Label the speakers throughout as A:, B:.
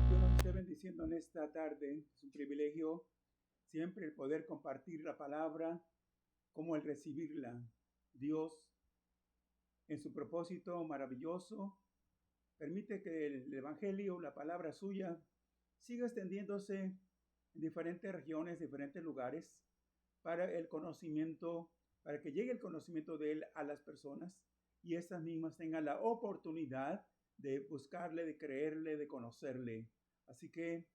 A: Dios nos esté bendiciendo en esta tarde. Es un privilegio siempre el poder compartir la palabra como el recibirla. Dios, en su propósito maravilloso, permite que el Evangelio, la palabra suya, siga extendiéndose en diferentes regiones, diferentes lugares, para el conocimiento, para que llegue el conocimiento de Él a las personas y estas mismas tengan la oportunidad de buscarle, de creerle, de conocerle. Así que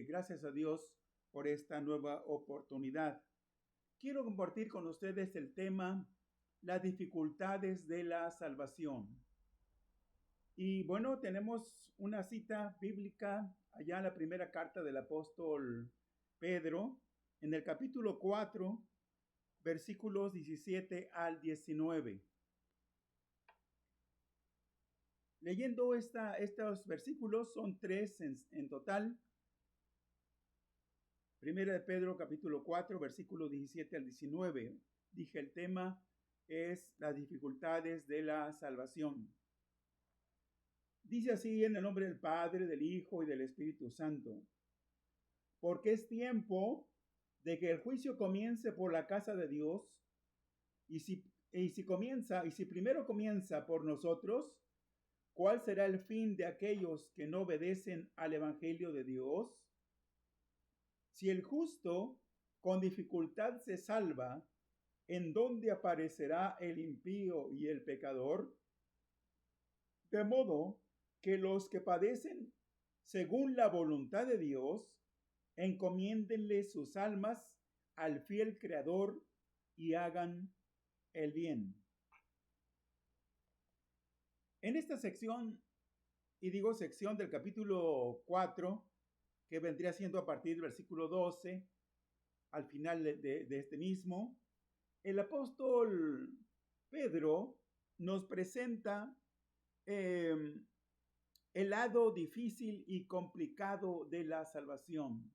A: gracias a Dios por esta nueva oportunidad. Quiero compartir con ustedes el tema, las dificultades de la salvación. Y bueno, tenemos una cita bíblica allá en la primera carta del apóstol Pedro, en el capítulo 4, versículos 17 al 19. Leyendo estos versículos, son tres en total. Primera de Pedro, capítulo 4, versículos 17 al 19. Dije, el tema es las dificultades de la salvación. Dice así en el nombre del Padre, del Hijo y del Espíritu Santo. Porque es tiempo de que el juicio comience por la casa de Dios, y si primero comienza por nosotros, ¿cuál será el fin de aquellos que no obedecen al Evangelio de Dios? Si el justo con dificultad se salva, ¿en dónde aparecerá el impío y el pecador? De modo que los que padecen según la voluntad de Dios, encomiéndenle sus almas al fiel Creador y hagan el bien. En esta sección, y digo sección del capítulo 4, que vendría siendo a partir del versículo 12, al final de este mismo, el apóstol Pedro nos presenta el lado difícil y complicado de la salvación.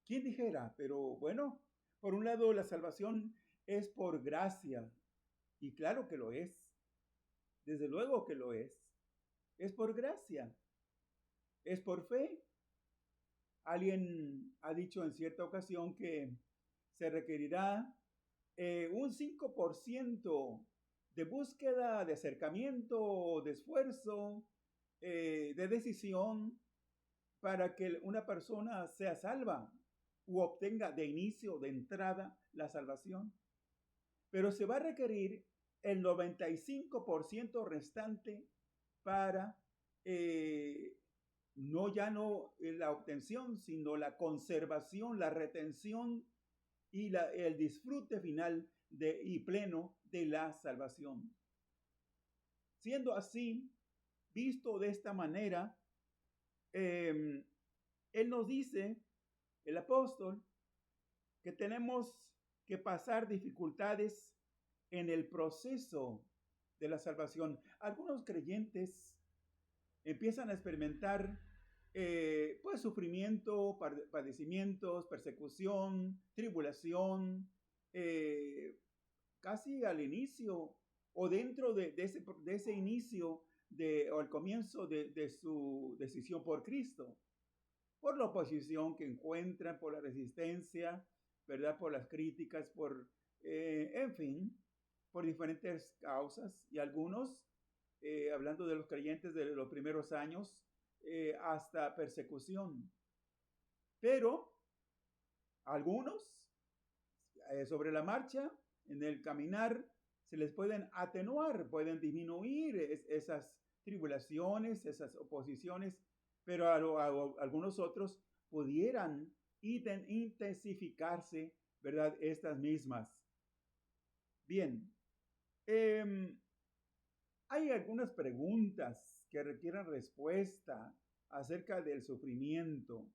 A: ¿Quién dijera? Pero bueno, por un lado la salvación es por gracia, y claro que lo es, desde luego que lo es por gracia, es por fe. Alguien ha dicho en cierta ocasión que se requerirá un 5% de búsqueda, de acercamiento, de esfuerzo, de decisión para que una persona sea salva u obtenga de inicio, de entrada, la salvación. Pero se va a requerir el 95% restante para no la obtención, sino la conservación, la retención y el disfrute final y pleno de la salvación. Siendo así, visto de esta manera, él nos dice, el apóstol, que tenemos que pasar dificultades en el proceso de la salvación. Algunos creyentes empiezan a experimentar pues sufrimiento, padecimientos, persecución, tribulación, casi al inicio o dentro de ese inicio o al comienzo de su decisión por Cristo, por la oposición que encuentran, por la resistencia, ¿verdad? Por las críticas, en fin, por diferentes causas. Y algunos, hablando de los creyentes de los primeros años, hasta persecución. Pero algunos, sobre la marcha, en el caminar, se les pueden atenuar, pueden disminuir esas tribulaciones, esas oposiciones, pero algunos otros pudieran intensificarse, ¿verdad? Estas mismas. Bien, hay algunas preguntas que requieren respuesta acerca del sufrimiento,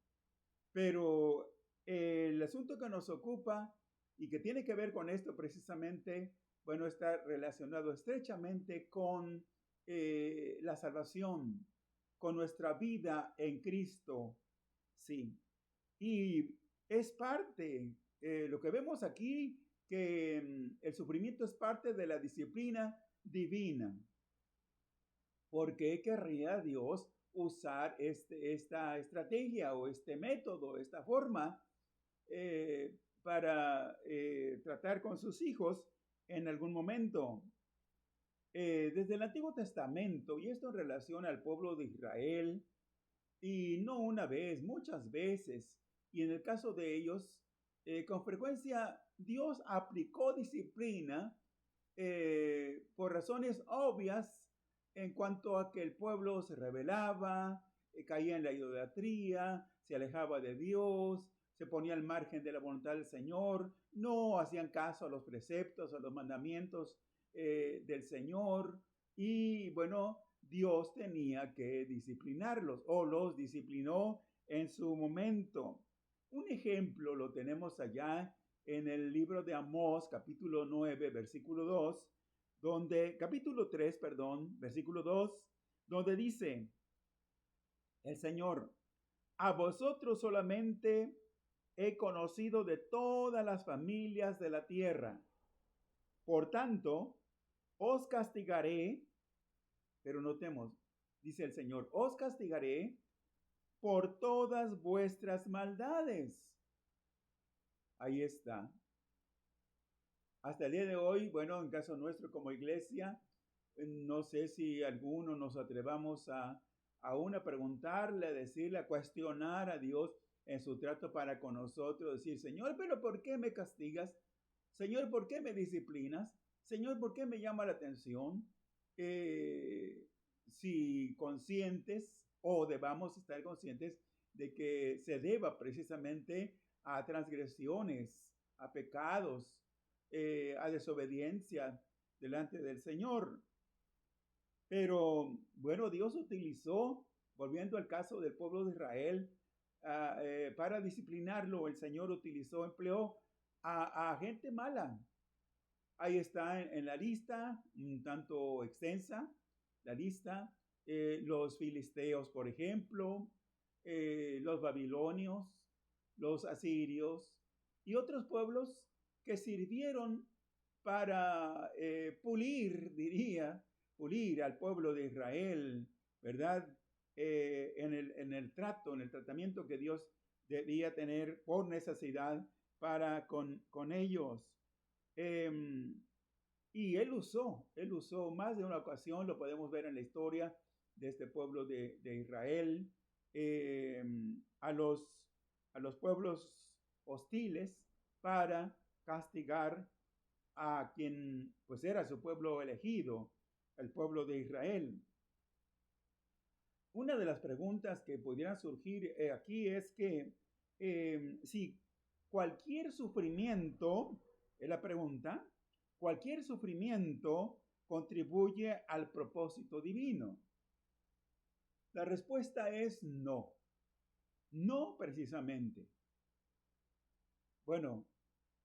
A: pero el asunto que nos ocupa y que tiene que ver con esto precisamente, bueno, está relacionado estrechamente con la salvación, con nuestra vida en Cristo, sí. Y es parte, lo que vemos aquí, que el sufrimiento es parte de la disciplina divina. ¿Por qué querría Dios usar esta estrategia o este método, esta forma para tratar con sus hijos en algún momento? Desde el Antiguo Testamento, y esto en relación al pueblo de Israel, y no una vez, muchas veces, y en el caso de ellos, con frecuencia Dios aplicó disciplina por razones obvias en cuanto a que el pueblo se rebelaba, caía en la idolatría, se alejaba de Dios, se ponía al margen de la voluntad del Señor, no hacían caso a los preceptos, a los mandamientos del Señor, y bueno, Dios tenía que disciplinarlos o los disciplinó en su momento. Un ejemplo lo tenemos allá en el libro de Amós, capítulo 9, versículo 2, capítulo 3, perdón, versículo 2, donde dice el Señor: a vosotros solamente he conocido de todas las familias de la tierra. Por tanto, os castigaré, pero notemos, dice el Señor, os castigaré por todas vuestras maldades. Ahí está. Hasta el día de hoy, bueno, en caso nuestro como iglesia, no sé si alguno nos atrevamos a aún a preguntarle, a decirle, a cuestionar a Dios en su trato para con nosotros, decir: Señor, pero ¿por qué me castigas? Señor, ¿por qué me disciplinas? Señor, ¿por qué me llama la atención? Si conscientes o debamos estar conscientes de que se deba precisamente a transgresiones, a pecados, a desobediencia delante del Señor. Pero bueno, Dios utilizó, volviendo al caso del pueblo de Israel, para disciplinarlo, el Señor empleó a gente mala. Ahí está en la lista, un tanto extensa, la lista, los filisteos, por ejemplo, los babilonios, los asirios y otros pueblos que sirvieron para pulir al pueblo de Israel, ¿verdad? En el tratamiento que Dios debía tener por necesidad para con ellos. Y él usó más de una ocasión, lo podemos ver en la historia de este pueblo de Israel, a los pueblos hostiles para castigar a quien pues era su pueblo elegido, el pueblo de Israel. Una de las preguntas que pudieran surgir aquí es que si cualquier sufrimiento, es la pregunta, cualquier sufrimiento contribuye al propósito divino. La respuesta es no. No precisamente. Bueno,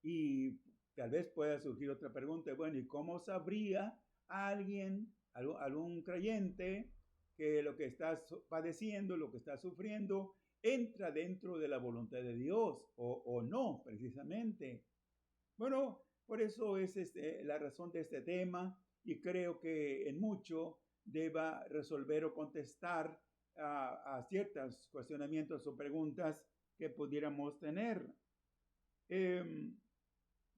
A: y tal vez pueda surgir otra pregunta. Bueno, ¿y cómo sabría alguien, algún creyente, que lo que estás padeciendo, lo que estás sufriendo, entra dentro de la voluntad de Dios o no, precisamente. Bueno, por eso es la razón de este tema y creo que en mucho deba resolver o contestar a ciertos cuestionamientos o preguntas que pudiéramos tener.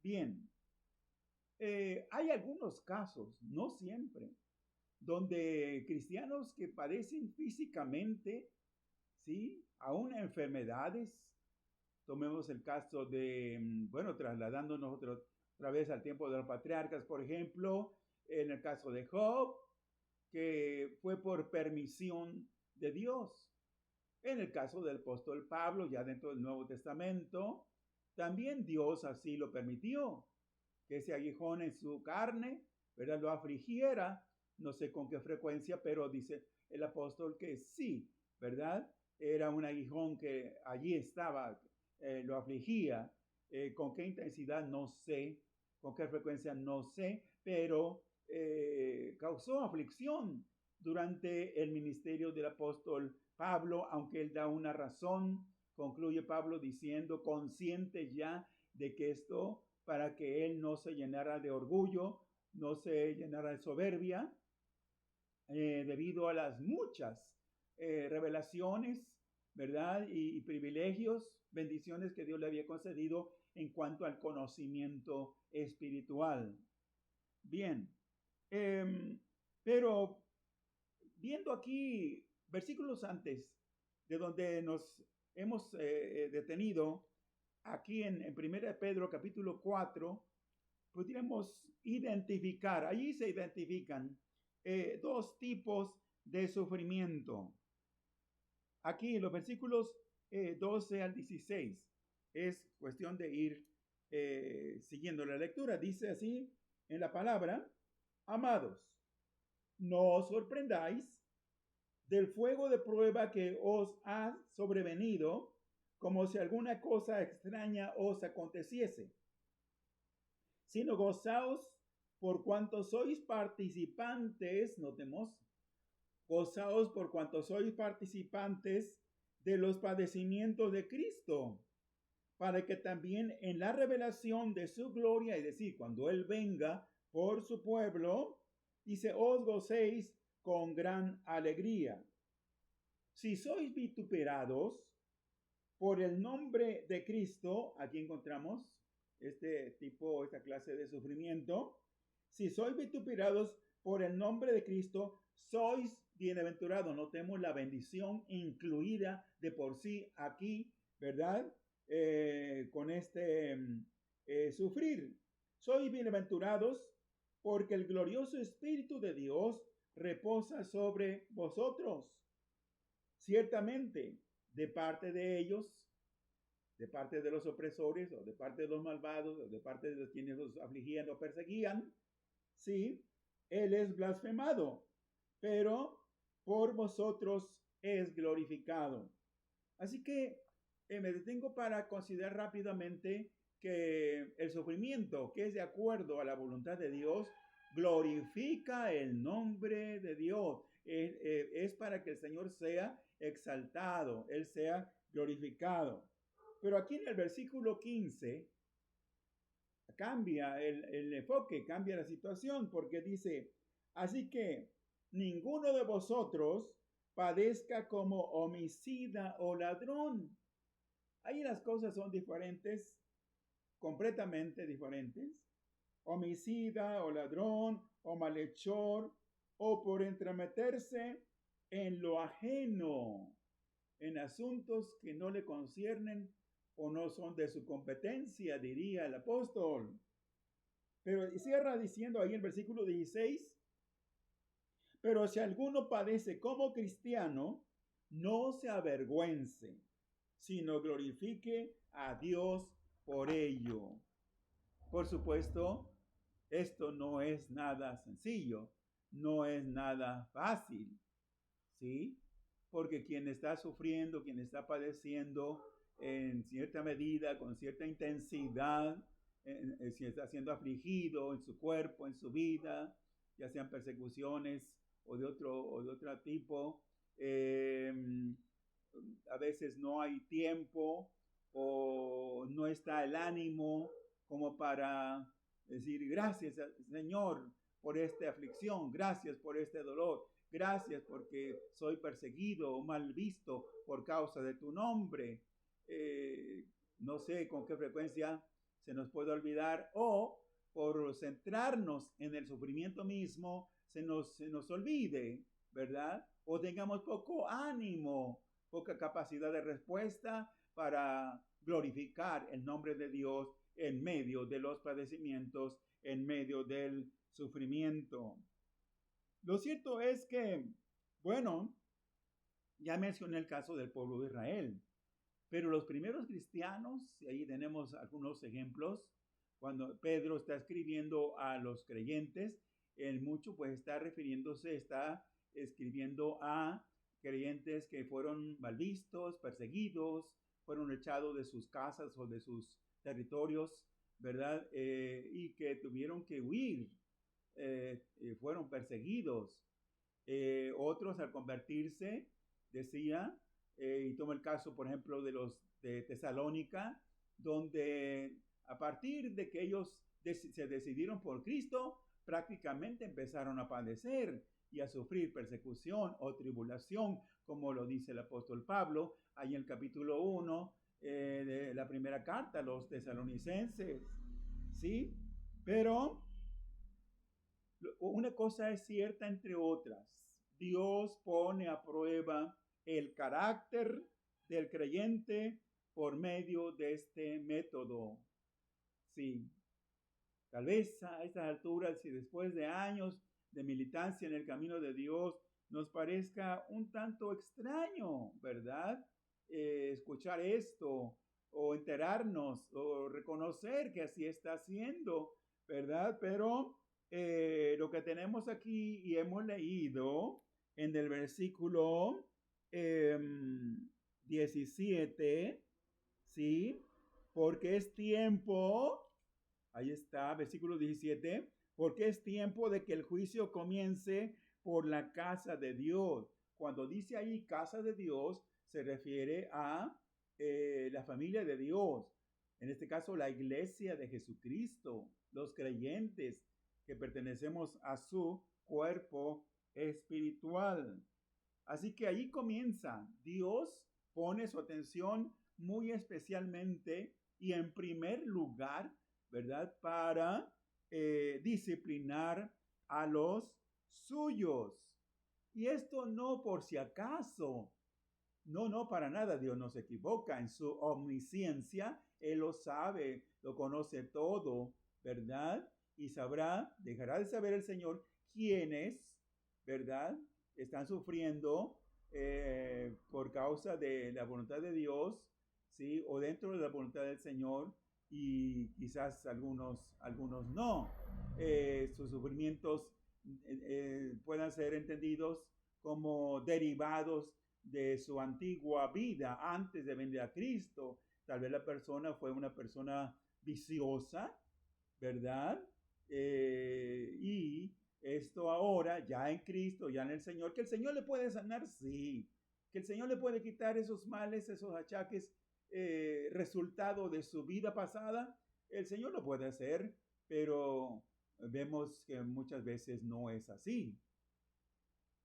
A: Bien, hay algunos casos, no siempre, donde cristianos que padecen físicamente, ¿sí? Aún enfermedades. Tomemos el caso de, bueno, trasladándonos otra vez al tiempo de los patriarcas, por ejemplo, en el caso de Job, que fue por permisión de Dios. En el caso del apóstol Pablo, ya dentro del Nuevo Testamento, también Dios así lo permitió, que ese aguijón en su carne, ¿verdad?, lo afligiera, no sé con qué frecuencia, pero dice el apóstol que sí, ¿verdad? Era un aguijón que allí estaba, lo afligía. Con qué intensidad no sé, con qué frecuencia no sé, pero causó aflicción durante el ministerio del apóstol Pablo, aunque él da una razón, concluye Pablo diciendo, consciente ya de que esto, para que él no se llenara de orgullo, no se llenara de soberbia, debido a las muchas revelaciones, ¿verdad? Y privilegios, bendiciones que Dios le había concedido en cuanto al conocimiento espiritual. Bien, pero viendo aquí versículos antes de donde nos hemos detenido, aquí en 1 Pedro capítulo 4, pudiéramos identificar, allí se identifican dos tipos de sufrimiento. Aquí en los versículos 12 al 16, es cuestión de ir siguiendo la lectura. Dice así en la palabra: amados, no os sorprendáis del fuego de prueba que os ha sobrevenido, como si alguna cosa extraña os aconteciese, sino gozaos por cuanto sois participantes, notemos, gozaos por cuanto sois participantes de los padecimientos de Cristo, para que también en la revelación de su gloria, es decir, cuando Él venga por su pueblo, dice, os gocéis con gran alegría. Si sois vituperados por el nombre de Cristo, aquí encontramos esta clase de sufrimiento. Si sois vituperados por el nombre de Cristo, sois bienaventurados. Notemos la bendición incluida de por sí aquí, ¿verdad? Con sufrir. Sois bienaventurados porque el glorioso Espíritu de Dios reposa sobre vosotros. Ciertamente, de parte de ellos, de parte de los opresores, o de parte de los malvados, o de parte de los quienes los afligían o perseguían, sí, Él es blasfemado, pero por vosotros es glorificado. Así que me detengo para considerar rápidamente que el sufrimiento, que es de acuerdo a la voluntad de Dios, glorifica el nombre de Dios. Es para que el Señor sea exaltado, Él sea glorificado. Pero aquí en el versículo 15 cambia el enfoque, cambia la situación, porque dice, así que ninguno de vosotros padezca como homicida o ladrón. Ahí las cosas son diferentes, completamente diferentes. Homicida o ladrón o malhechor o por entremeterse en lo ajeno, en asuntos que no le conciernen o no son de su competencia, diría el apóstol. Pero cierra diciendo ahí en el versículo 16, pero si alguno padece como cristiano, no se avergüence, sino glorifique a Dios por ello. Por supuesto, esto no es nada sencillo, no es nada fácil, ¿sí? Porque quien está sufriendo, quien está padeciendo en cierta medida, con cierta intensidad, si está siendo afligido en su cuerpo, en su vida, ya sean persecuciones o de otro tipo. A veces no hay tiempo o no está el ánimo como para decir gracias, Señor, por esta aflicción, gracias por este dolor, gracias porque soy perseguido o mal visto por causa de tu nombre. No sé con qué frecuencia se nos puede olvidar, o por centrarnos en el sufrimiento mismo se nos olvide, ¿verdad? O tengamos poco ánimo, poca capacidad de respuesta para glorificar el nombre de Dios en medio de los padecimientos, en medio del sufrimiento. Lo cierto es que, bueno, ya mencioné el caso del pueblo de Israel, pero los primeros cristianos, y ahí tenemos algunos ejemplos, cuando Pedro está escribiendo a los creyentes, en mucho pues está escribiendo a creyentes que fueron mal vistos, perseguidos, fueron echados de sus casas o de sus territorios, ¿verdad? Y que tuvieron que huir, fueron perseguidos. Otros al convertirse, decía, y tomo el caso, por ejemplo, de los de Tesalónica, donde a partir de que ellos se decidieron por Cristo, prácticamente empezaron a padecer y a sufrir persecución o tribulación, como lo dice el apóstol Pablo, ahí en el capítulo 1 de la primera carta a los tesalonicenses, ¿sí? Pero una cosa es cierta entre otras. Dios pone a prueba el carácter del creyente por medio de este método. Sí, tal vez a estas alturas y después de años de militancia en el camino de Dios, nos parezca un tanto extraño, ¿verdad? Escuchar esto o enterarnos o reconocer que así está haciendo, ¿verdad? Pero lo que tenemos aquí y hemos leído en el versículo 17, ¿sí? Porque es tiempo, ahí está, versículo 17, porque es tiempo de que el juicio comience por la casa de Dios. Cuando dice ahí casa de Dios, se refiere a la familia de Dios. En este caso, la iglesia de Jesucristo, los creyentes que pertenecemos a su cuerpo espiritual. Así que ahí comienza. Dios pone su atención muy especialmente y en primer lugar, ¿verdad? Para disciplinar a los suyos. Y esto no por si acaso. No, para nada. Dios no se equivoca en su omnisciencia. Él lo sabe, lo conoce todo, ¿verdad? Y dejará de saber el Señor quiénes, ¿verdad? Están sufriendo por causa de la voluntad de Dios, ¿sí? O dentro de la voluntad del Señor, y quizás algunos no. Sus sufrimientos puedan ser entendidos como derivados de su antigua vida antes de venir a Cristo. Tal vez la persona fue una persona viciosa, ¿verdad? Y esto ahora, ya en Cristo, ya en el Señor, que el Señor le puede sanar, sí. Que el Señor le puede quitar esos males, esos achaques, resultado de su vida pasada, el Señor lo puede hacer, pero vemos que muchas veces no es así.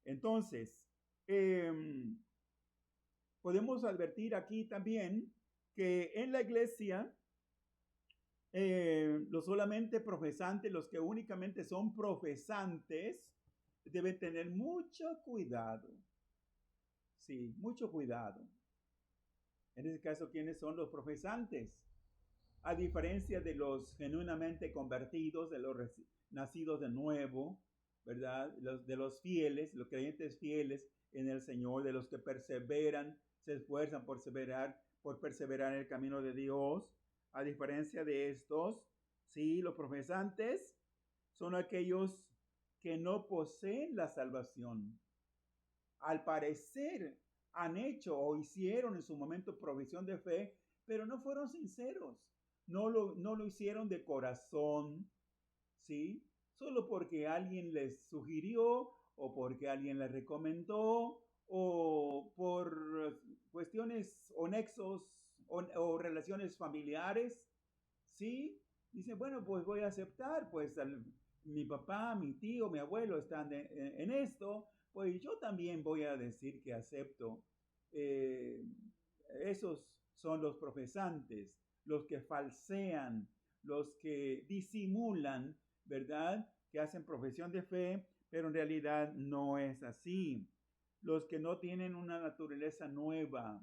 A: Entonces, podemos advertir aquí también que en la iglesia, los solamente profesantes, los que únicamente son profesantes, deben tener mucho cuidado. Sí, mucho cuidado. En este caso, ¿quiénes son los profesantes? A diferencia de los genuinamente convertidos, de los nacidos de nuevo, ¿verdad? De los fieles, los creyentes fieles en el Señor, de los que perseveran, se esfuerzan por perseverar en el camino de Dios. A diferencia de estos, sí, los profesantes son aquellos que no poseen la salvación. Al parecer han hecho o hicieron en su momento provisión de fe, pero no fueron sinceros. No lo hicieron de corazón, ¿sí? Solo porque alguien les sugirió o porque alguien le recomendó, o por cuestiones o nexos o relaciones familiares, ¿sí? Dice, bueno, pues voy a aceptar, pues mi papá, mi tío, mi abuelo están en esto, pues yo también voy a decir que acepto. Eh, Esos son los profesantes, los que falsean, los que disimulan, ¿verdad? Que hacen profesión de fe, pero en realidad no es así. Los que no tienen una naturaleza nueva,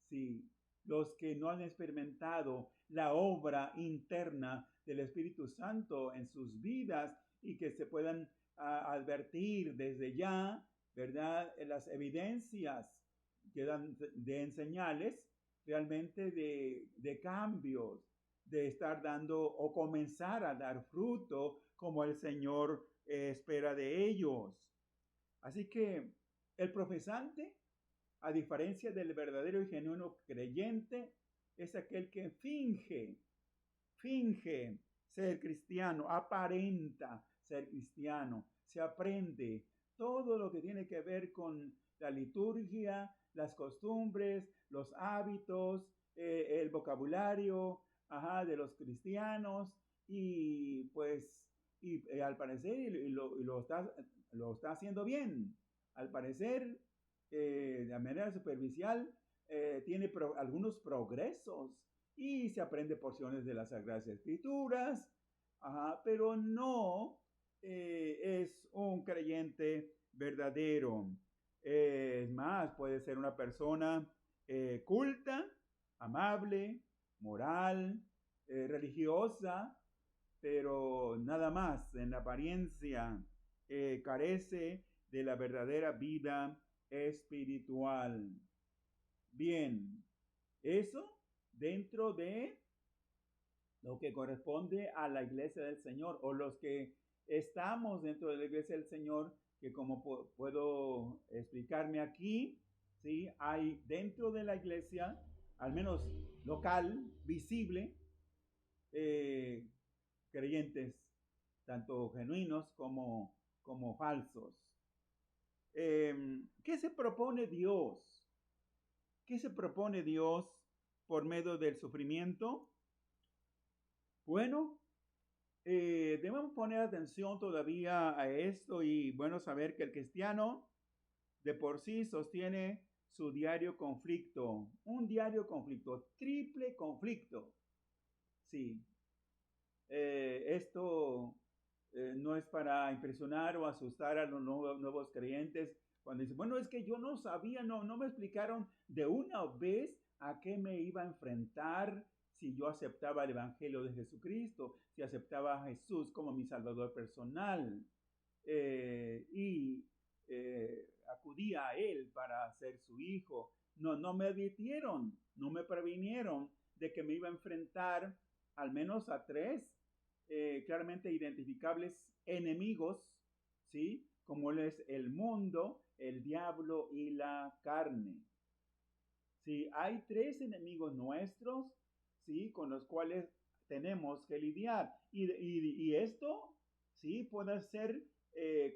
A: sí, los que no han experimentado la obra interna del Espíritu Santo en sus vidas y que se puedan advertir desde ya, ¿verdad? Las evidencias que dan de señales realmente de cambios, de estar dando o comenzar a dar fruto como el Señor espera de ellos. Así que el profesante, a diferencia del verdadero y genuino creyente, es aquel que finge ser cristiano, aparenta ser cristiano, se aprende todo lo que tiene que ver con la liturgia, las costumbres, los hábitos, el vocabulario, de los cristianos y pues al parecer lo está haciendo bien. Al parecer, de manera superficial, tiene algunos progresos y se aprende porciones de las Sagradas Escrituras, pero no es un creyente verdadero. Es más, puede ser una persona culta, amable, moral, religiosa, pero nada más en apariencia carece de la verdadera vida espiritual. Bien, eso dentro de lo que corresponde a la iglesia del Señor o los que estamos dentro de la iglesia del Señor, que como puedo explicarme aquí, ¿sí? Hay dentro de la iglesia, al menos local, visible, creyentes, tanto genuinos como falsos. ¿Qué se propone Dios? ¿Qué se propone Dios por medio del sufrimiento? Bueno, debemos poner atención todavía a esto y bueno, saber que el cristiano de por sí sostiene su diario conflicto, un diario conflicto, triple conflicto. Sí, esto no es para impresionar o asustar a los nuevos creyentes cuando dicen, bueno, es que yo no sabía, no me explicaron de una vez a qué me iba a enfrentar si yo aceptaba el Evangelio de Jesucristo, si aceptaba a Jesús como mi Salvador personal y acudía a Él para ser su hijo. No me advirtieron, no me previnieron de que me iba a enfrentar al menos a tres claramente identificables enemigos, ¿sí? Como es el mundo, el diablo y la carne. Sí, hay tres enemigos nuestros, ¿sí? Con los cuales tenemos que lidiar. Y esto, ¿sí? Puede ser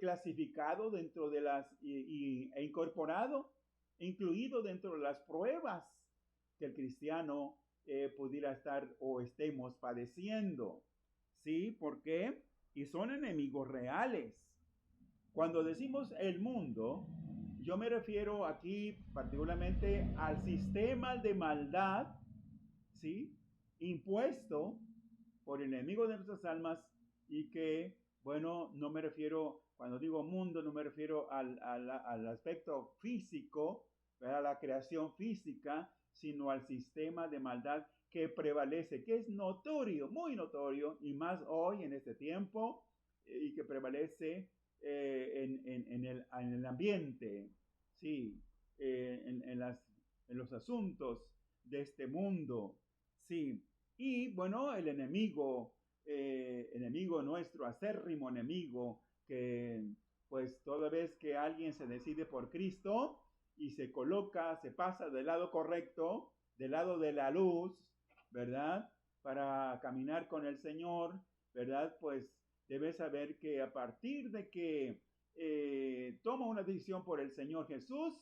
A: clasificado dentro de e incorporado, incluido dentro de las pruebas que el cristiano pudiera estar o estemos padeciendo. ¿Sí? ¿Por qué? Y son enemigos reales. Cuando decimos el mundo, yo me refiero aquí particularmente al sistema de maldad, ¿sí? Impuesto por el enemigo de nuestras almas y que, bueno, no me refiero, cuando digo mundo, no me refiero al aspecto físico, a la creación física, sino al sistema de maldad que prevalece, que es notorio, muy notorio, y más hoy en este tiempo, y que prevalece en el ambiente, sí, en los asuntos de este mundo, sí. Y bueno, el enemigo nuestro, acérrimo enemigo, que pues toda vez que alguien se decide por Cristo y se coloca, se pasa del lado correcto, del lado de la luz, ¿verdad? Para caminar con el Señor, ¿verdad? Pues debe saber que a partir de que toma una decisión por el Señor Jesús,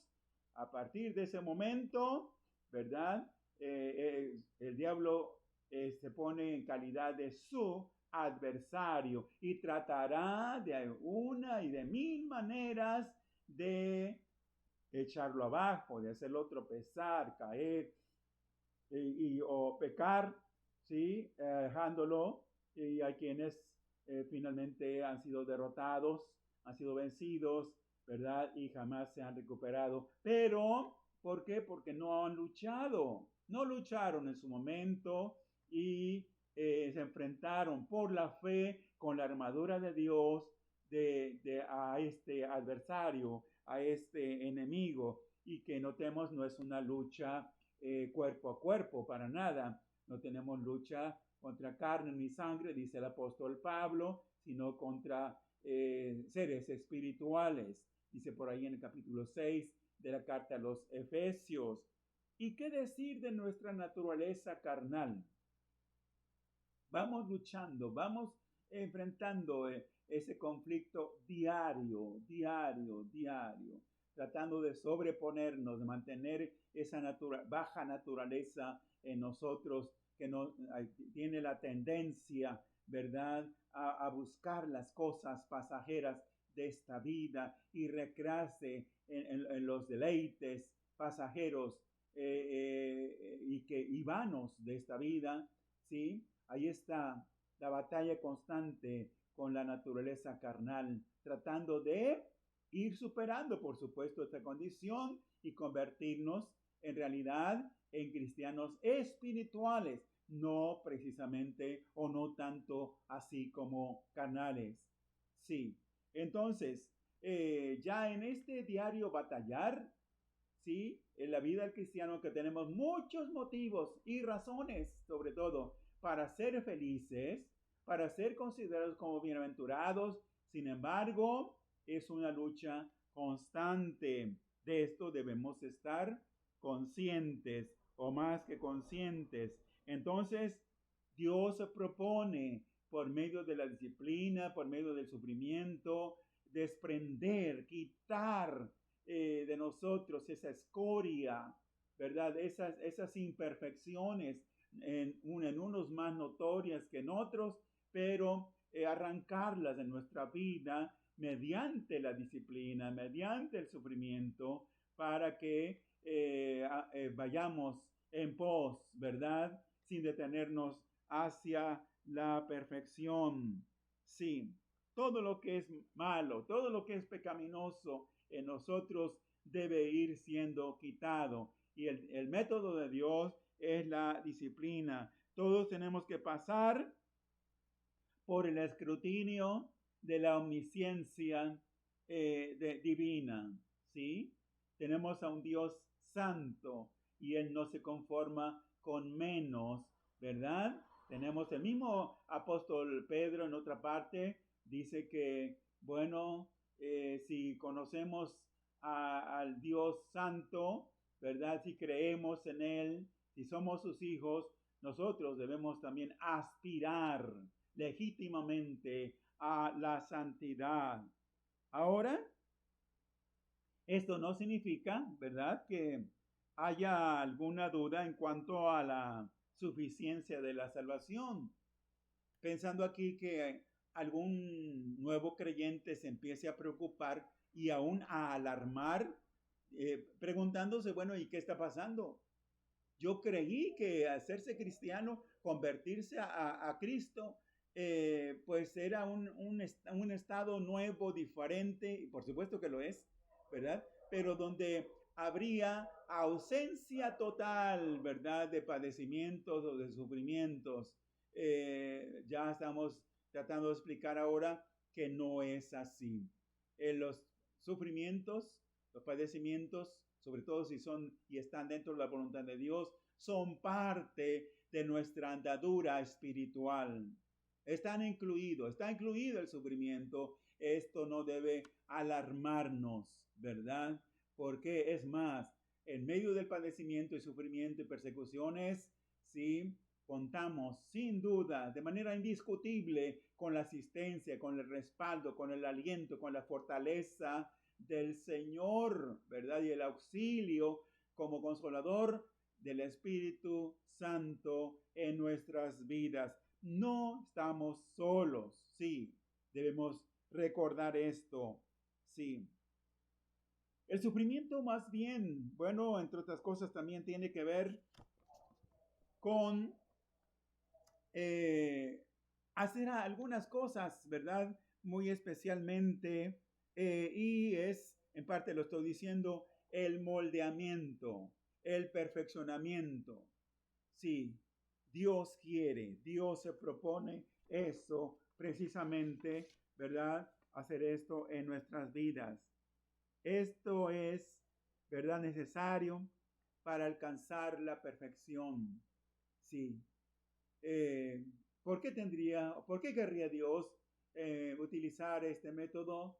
A: a partir de ese momento, ¿verdad? El diablo se pone en calidad de su adversario y tratará de una y de mil maneras de echarlo abajo, de hacerlo tropezar, caer o pecar, ¿sí? Dejándolo, y hay quienes finalmente han sido derrotados, han sido vencidos, ¿verdad? Y jamás se han recuperado. Pero, ¿por qué? Porque no han luchado, no lucharon en su momento y se enfrentaron por la fe con la armadura de Dios a este adversario, a este enemigo. Y que notemos, no es una lucha cuerpo a cuerpo, para nada. No tenemos lucha contra carne ni sangre, dice el apóstol Pablo, sino contra seres espirituales, dice por ahí en el capítulo 6 de la carta a los Efesios. ¿Y qué decir de nuestra naturaleza carnal? Vamos luchando, vamos enfrentando ese conflicto diario, tratando de sobreponernos, de mantener esa baja naturaleza en nosotros que tiene la tendencia, ¿verdad?, a buscar las cosas pasajeras de esta vida y recrearse en los deleites pasajeros y vanos de esta vida, ¿sí? Ahí está la batalla constante con la naturaleza carnal, tratando de ir superando, por supuesto, esta condición y convertirnos en realidad en cristianos espirituales, no precisamente o no tanto así como carnales. Sí, entonces, ya en este diario batallar, ¿sí? En la vida del cristiano, que tenemos muchos motivos y razones, sobre todo, para ser felices, para ser considerados como bienaventurados. Sin embargo, es una lucha constante. De esto debemos estar conscientes, o más que conscientes. Entonces, Dios se propone, por medio de la disciplina, por medio del sufrimiento, desprender, quitar de nosotros esa escoria, ¿verdad? Esas imperfecciones, en unos más notorias que en otros, pero arrancarlas de nuestra vida mediante la disciplina, mediante el sufrimiento, para que vayamos en pos, ¿verdad?, sin detenernos hacia la perfección. Sí, todo lo que es malo, todo lo que es pecaminoso en nosotros debe ir siendo quitado. Y el método de Dios es la disciplina. Todos tenemos que pasar por el escrutinio de la omnisciencia divina, ¿sí? Tenemos a un Dios santo y Él no se conforma con menos, ¿verdad? Tenemos el mismo apóstol Pedro en otra parte, dice que, bueno, si conocemos al Dios santo, ¿verdad? Si creemos en Él, si somos sus hijos, nosotros debemos también aspirar legítimamente a la santidad. Ahora, esto no significa, ¿verdad?, que haya alguna duda en cuanto a la suficiencia de la salvación. Pensando aquí que algún nuevo creyente se empiece a preocupar y aún a alarmar, preguntándose, bueno, ¿y qué está pasando? Yo creí que hacerse cristiano, convertirse a Cristo, pues era un estado nuevo, diferente, y por supuesto que lo es, ¿verdad? Pero donde habría ausencia total, ¿verdad?, de padecimientos o de sufrimientos. Ya estamos tratando de explicar ahora que no es así. Los sufrimientos, los padecimientos, sobre todo si son y están dentro de la voluntad de Dios, son parte de nuestra andadura espiritual. Está incluido el sufrimiento. Esto no debe alarmarnos, ¿verdad? Porque es más, en medio del padecimiento y sufrimiento y persecuciones, sí, contamos sin duda, de manera indiscutible, con la asistencia, con el respaldo, con el aliento, con la fortaleza del Señor, ¿verdad? Y el auxilio como consolador del Espíritu Santo en nuestras vidas. No estamos solos, sí, debemos recordar esto, sí. El sufrimiento más bien, bueno, entre otras cosas también tiene que ver con hacer algunas cosas, ¿verdad? Muy especialmente, y es, en parte lo estoy diciendo, el moldeamiento, el perfeccionamiento. Sí, Dios quiere, Dios se propone eso precisamente, ¿verdad? Hacer esto en nuestras vidas. Esto es, ¿verdad? Necesario para alcanzar la perfección. Sí. Eh, ¿Por qué querría Dios utilizar este método?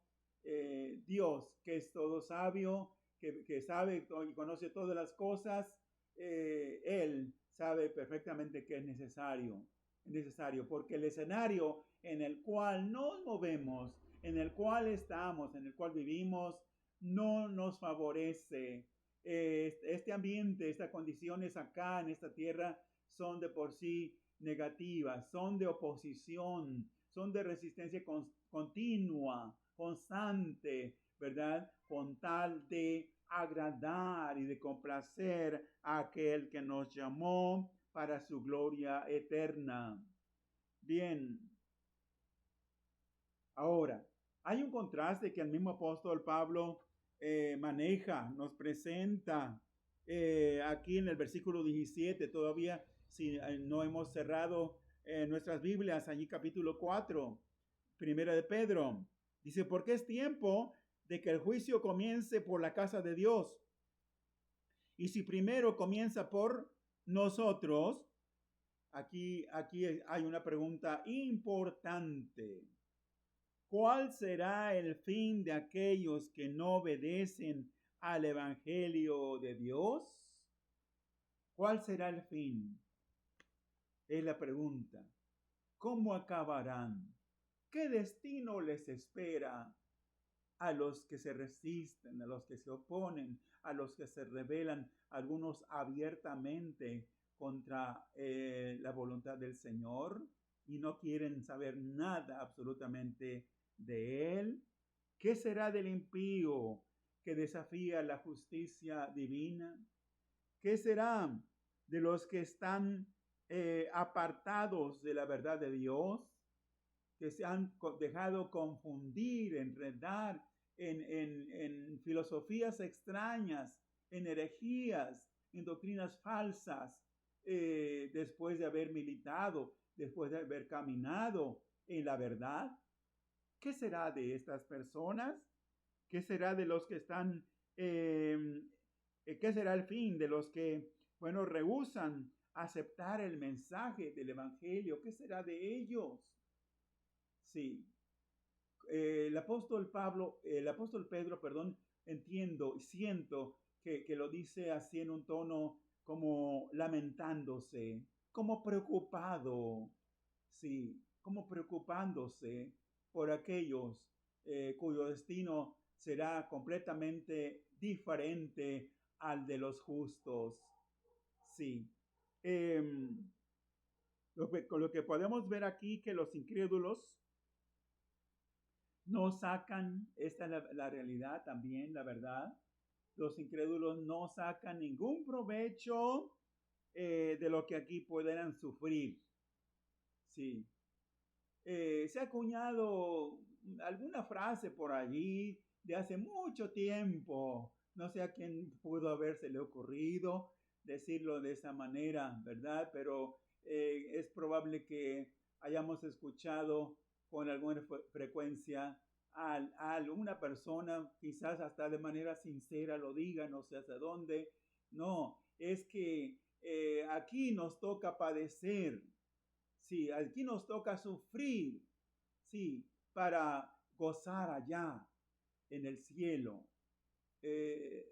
A: Dios, que es todo sabio, que sabe y conoce todas las cosas, Él sabe perfectamente que es necesario, porque el escenario en el cual nos movemos, en el cual estamos, en el cual vivimos, no nos favorece. Este ambiente, estas condiciones acá en esta tierra son de por sí negativas, son de oposición, son de resistencia continua, constante, ¿verdad? Con tal de agradar y de complacer a aquel que nos llamó para su gloria eterna. Bien, ahora, hay un contraste que el mismo apóstol Pablo maneja, nos presenta aquí en el versículo 17, todavía si no hemos cerrado nuestras Biblias, allí capítulo 4, primera de Pedro, dice, porque es tiempo de que el juicio comience por la casa de Dios. Y si primero comienza por nosotros, aquí hay una pregunta importante. ¿Cuál será el fin de aquellos que no obedecen al Evangelio de Dios? ¿Cuál será el fin? Es la pregunta. ¿Cómo acabarán? ¿Qué destino les espera a los que se resisten, a los que se oponen, a los que se rebelan, algunos abiertamente contra la voluntad del Señor y no quieren saber nada absolutamente de Él? ¿Qué será del impío que desafía la justicia divina? ¿Qué será de los que están apartados de la verdad de Dios, que se han dejado confundir, enredar en filosofías extrañas, en herejías, en doctrinas falsas, después de haber militado, después de haber caminado en la verdad? ¿Qué será de estas personas? ¿Qué será de los que están, qué será el fin de los que, bueno, rehúsan aceptar el mensaje del Evangelio? ¿Qué será de ellos? Sí, el apóstol Pedro, perdón, entiendo, siento que lo dice así en un tono como lamentándose, como preocupado, sí, como preocupándose por aquellos cuyo destino será completamente diferente al de los justos, sí. Con lo que podemos ver aquí que los incrédulos no sacan, esta es la realidad también, la verdad, los incrédulos no sacan ningún provecho de lo que aquí puedan sufrir. Sí. Se ha acuñado alguna frase por allí de hace mucho tiempo, no sé a quién pudo habérsele ocurrido decirlo de esa manera, ¿verdad? Pero es probable que hayamos escuchado con alguna frecuencia a alguna persona, quizás hasta de manera sincera lo diga, no sé hasta dónde. No, es que aquí nos toca padecer. Sí, aquí nos toca sufrir, sí, para gozar allá en el cielo. Eh,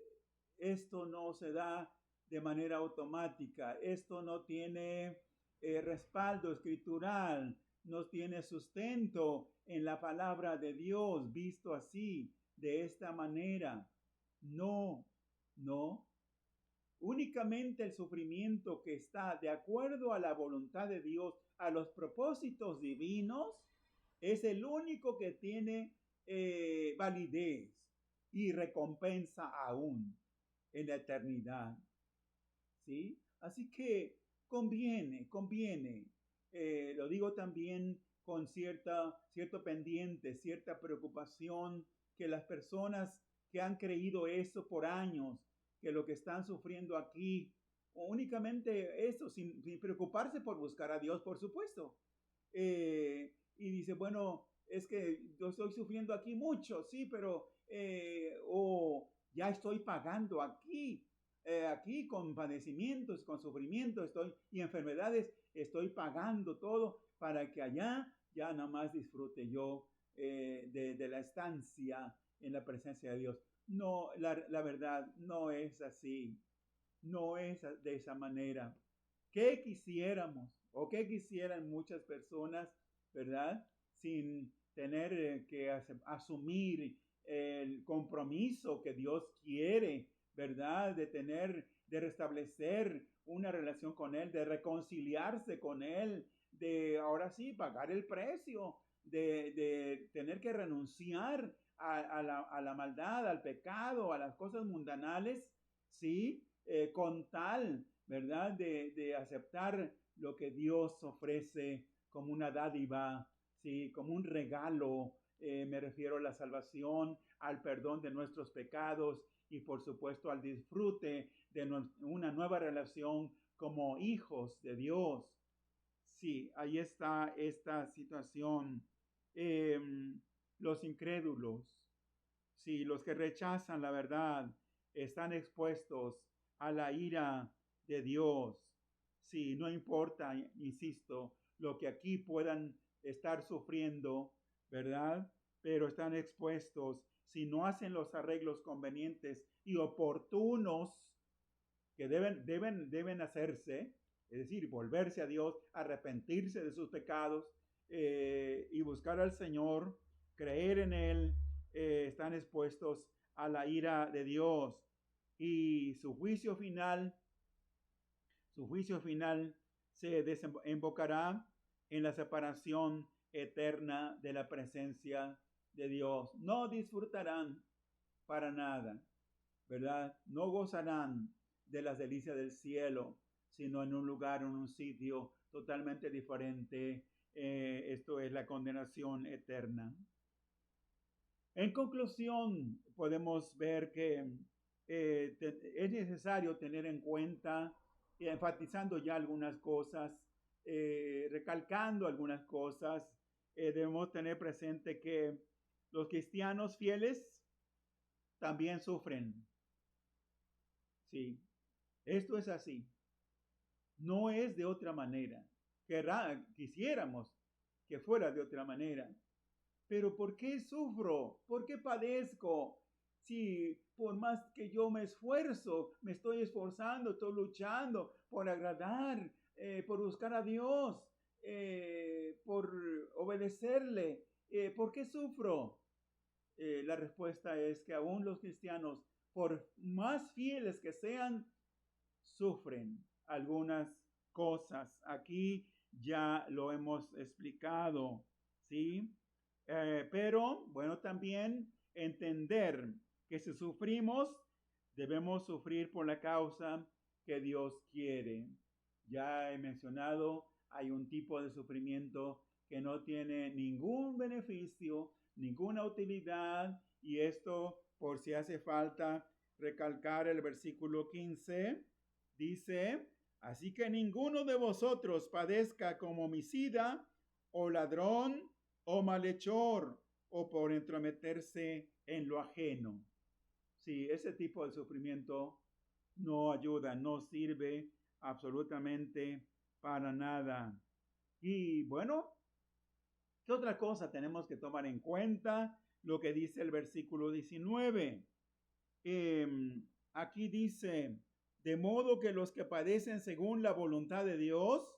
A: Esto no se da de manera automática, esto no tiene respaldo escritural, no tiene sustento en la palabra de Dios, visto así, de esta manera. No. Únicamente el sufrimiento que está de acuerdo a la voluntad de Dios, a los propósitos divinos, es el único que tiene validez y recompensa aún en la eternidad. ¿Sí? Así que conviene. Lo digo también con cierto pendiente, cierta preocupación, que las personas que han creído eso por años, que lo que están sufriendo aquí, únicamente eso, sin preocuparse por buscar a Dios, por supuesto. Y dice, bueno, es que yo estoy sufriendo aquí mucho, sí, pero ya estoy pagando aquí con padecimientos, con sufrimientos y enfermedades, estoy pagando todo para que allá ya nada más disfrute yo de la estancia en la presencia de Dios. No, la verdad no es así, no es de esa manera. ¿Qué quisiéramos o qué quisieran muchas personas, verdad? Sin tener que asumir el compromiso que Dios quiere, ¿verdad? De restablecer una relación con Él, de reconciliarse con Él, de ahora sí pagar el precio, de tener que renunciar a la maldad, al pecado, a las cosas mundanales, ¿sí? Con tal, ¿verdad? De aceptar lo que Dios ofrece como una dádiva, ¿sí? Como un regalo. Me refiero a la salvación, al perdón de nuestros pecados y por supuesto al disfrute de una nueva relación como hijos de Dios. Sí, ahí está esta situación. Los incrédulos, sí, los que rechazan la verdad, están expuestos a la ira de Dios. Sí, no importa, insisto, lo que aquí puedan estar sufriendo, ¿verdad? Pero están expuestos si no hacen los arreglos convenientes y oportunos que deben hacerse, es decir, volverse a Dios, arrepentirse de sus pecados y buscar al Señor, creer en Él, están expuestos a la ira de Dios y su juicio final se desembocará en la separación eterna de la presencia de Dios. No disfrutarán para nada, ¿verdad? No gozarán de las delicias del cielo, sino en un lugar, en un sitio totalmente diferente. Esto es la condenación eterna. En conclusión, podemos ver que es necesario tener en cuenta, enfatizando ya algunas cosas, recalcando algunas cosas, debemos tener presente que los cristianos fieles también sufren. Sí, esto es así. No es de otra manera. Quisiéramos que fuera de otra manera. Pero ¿por qué sufro? ¿Por qué padezco? Si por más que yo me esfuerzo, me estoy esforzando, estoy luchando por agradar, por buscar a Dios, por obedecerle, ¿por qué sufro? La respuesta es que aún los cristianos, por más fieles que sean, sufren algunas cosas. Aquí ya lo hemos explicado, ¿sí? Pero, bueno, también entender que si sufrimos, debemos sufrir por la causa que Dios quiere. Ya he mencionado, hay un tipo de sufrimiento que no tiene ningún beneficio, ninguna utilidad, y esto, por si hace falta recalcar el versículo 15, dice: así que ninguno de vosotros padezca como homicida o ladrón o malhechor o por entrometerse en lo ajeno. Sí, ese tipo de sufrimiento no ayuda, no sirve absolutamente para nada. Y bueno, ¿qué otra cosa tenemos que tomar en cuenta? Lo que dice el versículo 19. Aquí dice: de modo que los que padecen según la voluntad de Dios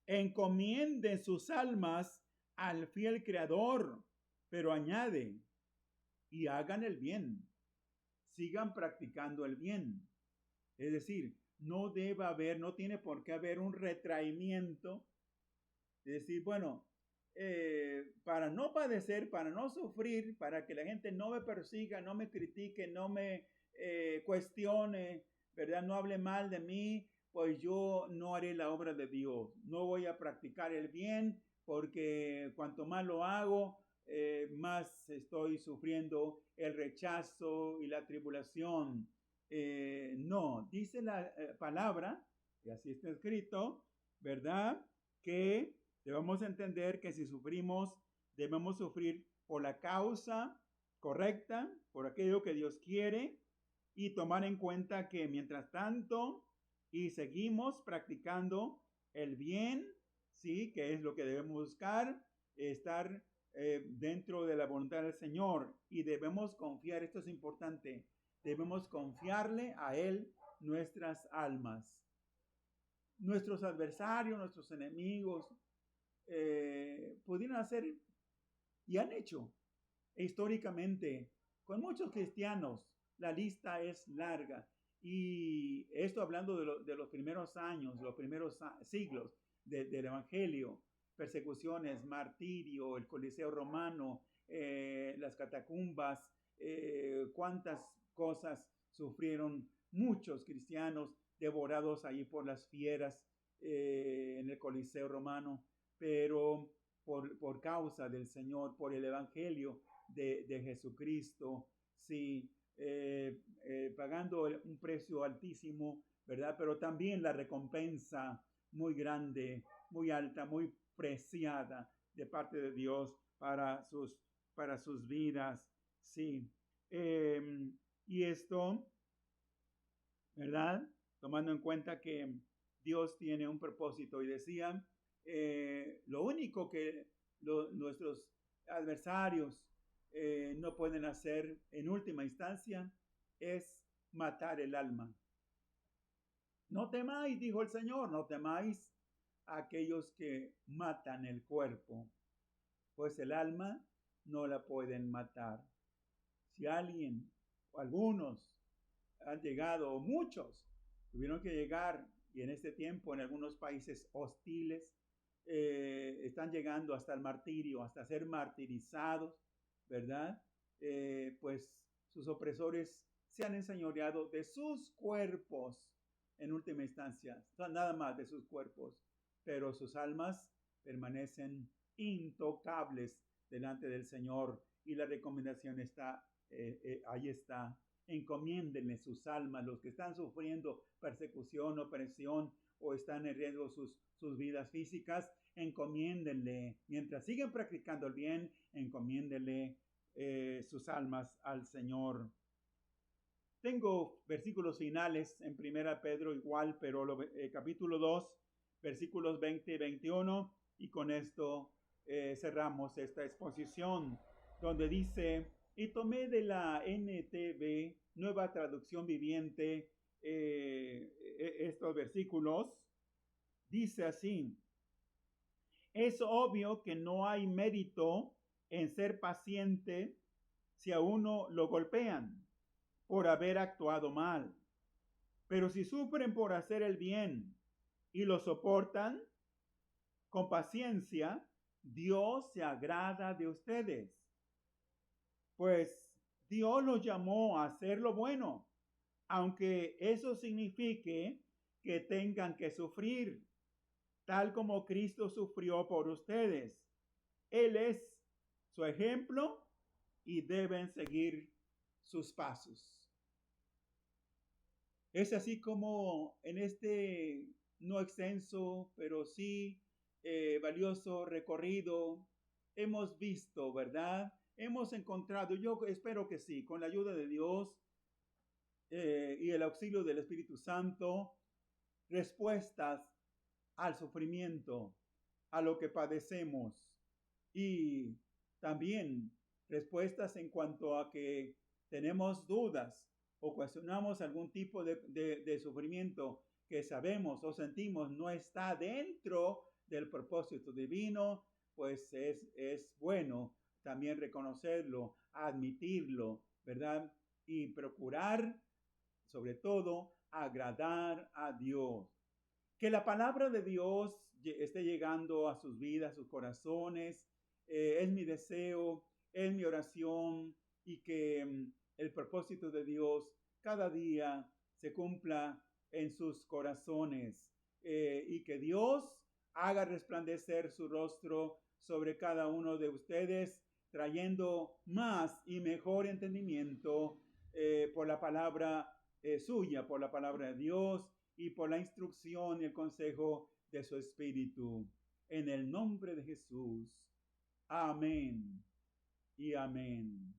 A: encomienden sus almas al fiel Creador, pero añade, y hagan el bien, sigan practicando el bien. Es decir, no tiene por qué haber un retraimiento. Es decir, bueno, para no padecer, para no sufrir, para que la gente no me persiga, no me critique, no me cuestione, ¿verdad? No hable mal de mí, pues yo no haré la obra de Dios. No voy a practicar el bien porque cuanto más lo hago, más estoy sufriendo el rechazo y la tribulación. No, dice la palabra, y así está escrito, ¿verdad? Que debemos entender que si sufrimos, debemos sufrir por la causa correcta, por aquello que Dios quiere, y tomar en cuenta que mientras tanto y seguimos practicando el bien, sí, que es lo que debemos buscar, estar dentro de la voluntad del Señor, y debemos confiar, esto es importante, debemos confiarle a Él nuestras almas. Nuestros adversarios, nuestros enemigos, pudieron hacer y han hecho históricamente con muchos cristianos. La lista es larga. Y esto hablando de los primeros años, los primeros siglos del Evangelio, persecuciones, martirio, el Coliseo Romano, las catacumbas, cuántas cosas sufrieron muchos cristianos devorados ahí por las fieras en el Coliseo Romano, pero por causa del Señor, por el Evangelio de Jesucristo, sí, pagando un precio altísimo, ¿verdad? Pero también la recompensa muy grande, muy alta, muy preciada de parte de Dios para sus vidas, sí. Y esto, ¿verdad? Tomando en cuenta que Dios tiene un propósito, y decía, lo único que nuestros adversarios no pueden hacer en última instancia es matar el alma. No temáis, dijo el Señor, no temáis a aquellos que matan el cuerpo, pues el alma no la pueden matar. Si alguien o algunos han llegado, o muchos tuvieron que llegar, y en este tiempo en algunos países hostiles están llegando hasta el martirio, hasta ser martirizados, ¿verdad? Pues sus opresores se han enseñoreado de sus cuerpos en última instancia, nada más de sus cuerpos, pero sus almas permanecen intocables delante del Señor, y la recomendación está, ahí está. Encomiéndenle sus almas, los que están sufriendo persecución, opresión, o están en riesgo sus vidas físicas, encomiéndenle, mientras siguen practicando el bien, encomiéndenle sus almas al Señor. Tengo versículos finales en 1 Pedro igual, pero capítulo 2, versículos 20 y 21, y con esto cerramos esta exposición, donde dice, y tomé de la NTV, Nueva Traducción Viviente, estos versículos. Dice así: es obvio que no hay mérito en ser paciente si a uno lo golpean por haber actuado mal. Pero si sufren por hacer el bien y lo soportan con paciencia, Dios se agrada de ustedes. Pues Dios los llamó a hacer lo bueno, aunque eso signifique que tengan que sufrir, tal como Cristo sufrió por ustedes. Él es su ejemplo y deben seguir sus pasos. Es así como en este no extenso, pero sí valioso recorrido hemos visto, ¿verdad? Hemos encontrado, yo espero que sí, con la ayuda de Dios y el auxilio del Espíritu Santo, respuestas al sufrimiento, a lo que padecemos, y también respuestas en cuanto a que tenemos dudas o cuestionamos algún tipo de sufrimiento que sabemos o sentimos no está dentro del propósito divino, pues es bueno también reconocerlo, admitirlo, ¿verdad? Y procurar, sobre todo, agradar a Dios. Que la palabra de Dios esté llegando a sus vidas, a sus corazones. Es mi deseo, es mi oración, y que el propósito de Dios cada día se cumpla en sus corazones, y que Dios haga resplandecer su rostro sobre cada uno de ustedes, trayendo más y mejor entendimiento por la palabra suya, por la palabra de Dios, y por la instrucción y el consejo de su Espíritu. En el nombre de Jesús. Amén y amén.